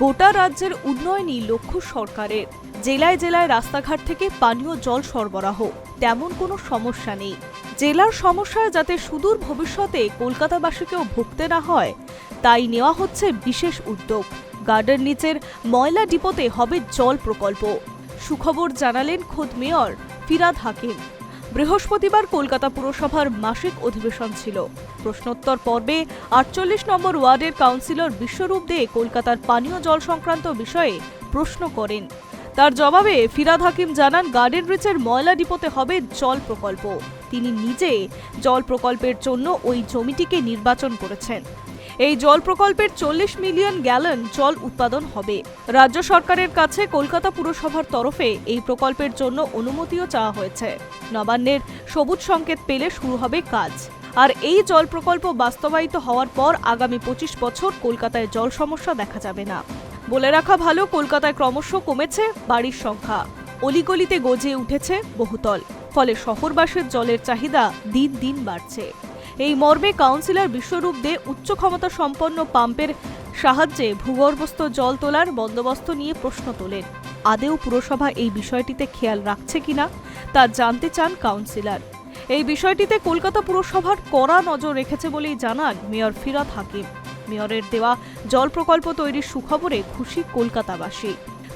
গোটা রাজ্যের উন্নয়নই লক্ষ্য সরকারের। জেলায় জেলায় রাস্তাঘাট থেকে পানীয় জল সরবরাহ, তেমন কোনো সমস্যা নেই। জেলার সমস্যায় যাতে সুদূর ভবিষ্যতে কলকাতাবাসীকেও ভুগতে না হয়, তাই নেওয়া হচ্ছে বিশেষ উদ্যোগ। গার্ডেন নিচের ময়লা ডিপোতে হবে জল প্রকল্প। সুখবর জানালেন খোদ মেয়র ফিরহাদ হাকিম। বৃহস্পতিবার কলকাতা পুরসভার মাসিক অধিবেশন ছিল। প্রশ্নোত্তর পর্বে ৪৮ নম্বর ওয়ার্ডের কাউন্সিলর বিশ্বরূপ দে কলকাতার পানীয় জল সংক্রান্ত বিষয়ে প্রশ্ন করেন। তার জবাবে ফিরহাদ হাকিম জানান, গার্ডেন রিচের ময়লা ডিপোতে হবে জল প্রকল্প। তিনি নিজে জল প্রকল্পের জন্য ওই জমিটিকে নির্বাচন করেছেন। এই জল প্রকল্পের ৪০ মিলিয়ন গ্যালন জল উৎপাদন হবে। রাজ্য সরকারের কাছে কলকাতা পুরসভার তরফে এই প্রকল্পের জন্য অনুমতিও চাওয়া হয়েছে। নবান্নের সবুজ সংকেত পেলে শুরু হবে কাজ। আর এই জল প্রকল্প বাস্তবায়িত হওয়ার পর আগামী ২৫ বছর কলকাতায় জল সমস্যা দেখা যাবে না। বলে রাখা ভালো, কলকাতায় ক্রমশ কমেছে বাড়ির সংখ্যা, অলিগলিতে গজিয়ে উঠেছে বহুতল, ফলে শহরবাসীর জলের চাহিদা দিন দিন বাড়ছে। এই মর্মে কাউন্সিলর বিশ্বরূপ দে উচ্চ ক্ষমতা সম্পন্ন পাম্পের সাহায্যে ভূগর্ভস্থ জল তোলার বন্দোবস্ত নিয়ে প্রশ্ন তোলেন। আদেও পুরসভা এই বিষয়টিতে খেয়াল রাখছে কিনা তা জানতে চান কাউন্সিলর। এই বিষয়টিতে কলকাতা পুরসভার কড়া নজর রেখেছে বলেই জানান মেয়র ফিরহাদ হাকিম। মেয়রের দেওয়া জল প্রকল্প তৈরির সুখবরে খুশি কলকাতাবাসী।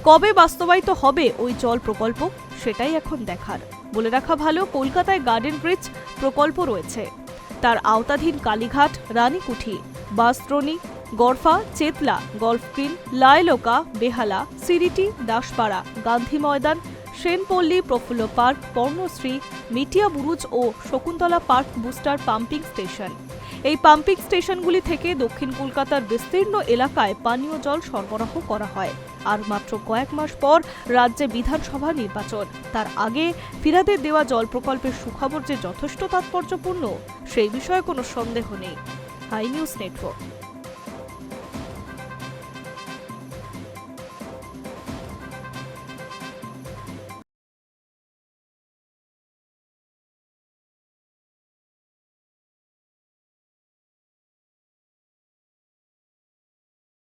কবে বাস্তবায়িত হবে ওই জল প্রকল্প, সেটাই এখন দেখার। বলে রাখা ভালো, কলকাতায় গার্ডেন ব্রিজ প্রকল্প রয়েছে। তার আওতাধীন কালীঘাট, রানীকুঠি, বাসদ্রোণী, গড়ফা, চেতলা, গল্ফ গ্রিন, লায়লোকা, বেহালা, সিরিটি, দাসপাড়া, গান্ধী ময়দান, সেনপল্লী, প্রফুল্ল পার্ক, পর্ণশ্রী, মিটিয়া বুরুজ ও Shakuntala park booster pumping station. এই পাম্পিং স্টেশনগুলি থেকে দক্ষিণ কলকাতার বিস্তীর্ণ এলাকায় পানীয় জল সরবরাহ করা হয়। আর মাত্র কয়েক মাস পর রাজ্যে বিধানসভা নির্বাচন। তার আগে ফিরহাদের দেওয়া জল প্রকল্পের সুখবর যে যথেষ্ট তাৎপর্যপূর্ণ, সেই বিষয়ে কোনো সন্দেহ নেই। Hi news network.